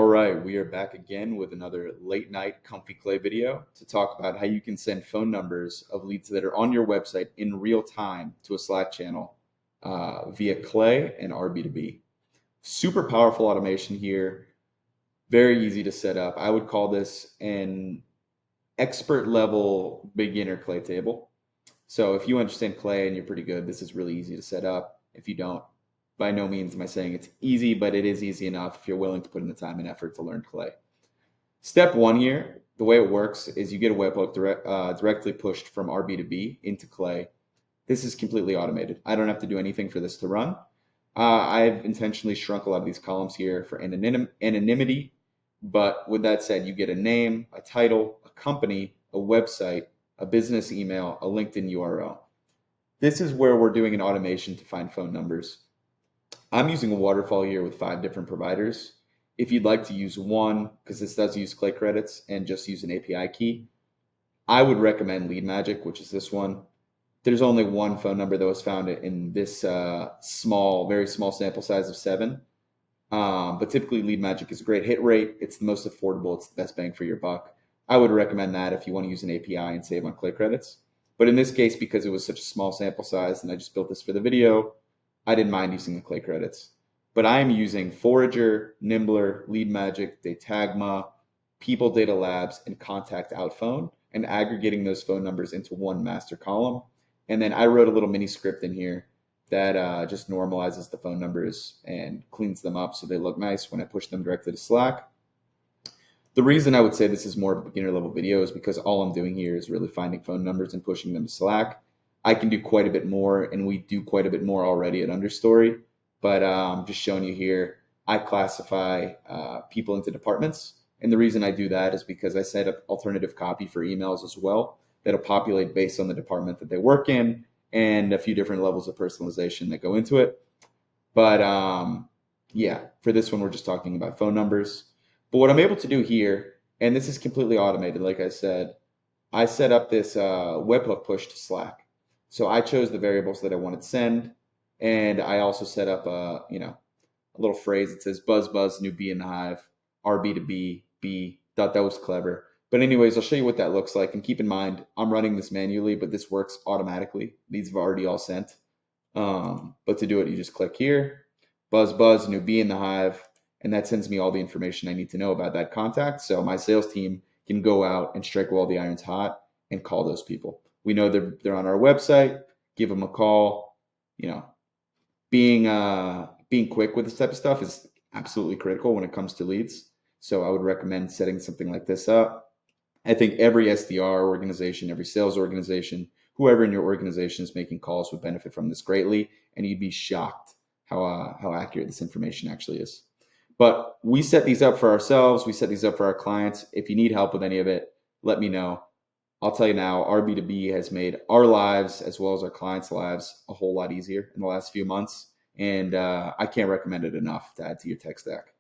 All right, we are back again with another late night comfy clay video to talk about how you can send phone numbers of leads that are on your website in real time to a Slack channel via Clay and RB2B. Super powerful automation here, very easy to set up. I would call this an expert level beginner Clay table. So if you understand Clay and you're pretty good, this is really easy to set up. If you don't, by no means am I saying it's easy, but it is easy enough if you're willing to put in the time and effort to learn Clay. Step one here, the way it works is you get a webhook directly pushed from RB2B into Clay. This is completely automated. I don't have to do anything for this to run. I've intentionally shrunk a lot of these columns here for anonymity, but with that said, you get a name, a title, a company, a website, a business email, a LinkedIn URL. This is where we're doing an automation to find phone numbers. I'm using a waterfall here with 5 different providers. If you'd like to use one, because this does use Clay credits and just use an API key, I would recommend LeadMagic, which is this one. There's only one phone number that was found in this very small sample size of 7. But typically LeadMagic is a great hit rate. It's the most affordable. It's the best bang for your buck. I would recommend that if you want to use an API and save on Clay credits. But in this case, because it was such a small sample size and I just built this for the video, I didn't mind using the Clay credits. But I am using Forager, Nimbler, LeadMagic, Datagma, People Data Labs, and Contact Outphone, and aggregating those phone numbers into one master column. And then I wrote a little mini script in here that just normalizes the phone numbers and cleans them up so they look nice when I push them directly to Slack. The reason I would say this is more of a beginner level video is because all I'm doing here is really finding phone numbers and pushing them to Slack. I can do quite a bit more, and we do quite a bit more already at Understory, but just showing you here, I classify people into departments. And the reason I do that is because I set up alternative copy for emails as well that'll populate based on the department that they work in and a few different levels of personalization that go into it. But yeah, for this one, we're just talking about phone numbers. But what I'm able to do here, and this is completely automated, like I said, I set up this webhook push to Slack. So I chose the variables that I wanted to send, and I also set up a little phrase that says buzz buzz new bee in the hive, RB to B, B. Thought that was clever. But anyways, I'll show you what that looks like. And keep in mind, I'm running this manually, but this works automatically. These have already all sent. But to do it, you just click here, buzz buzz new bee in the hive, and that sends me all the information I need to know about that contact. So my sales team can go out and strike while the iron's hot and call those people. We know they're on our website. Give them a call. Being quick with this type of stuff is absolutely critical when it comes to leads. So I would recommend setting something like this up. I think every SDR organization, every sales organization, whoever in your organization is making calls would benefit from this greatly, and you'd be shocked how accurate this information actually is. But we set these up for ourselves. We set these up for our clients. If you need help with any of it, let me know. I'll tell you now, RB2B has made our lives as well as our clients' lives a whole lot easier in the last few months. And I can't recommend it enough to add to your tech stack.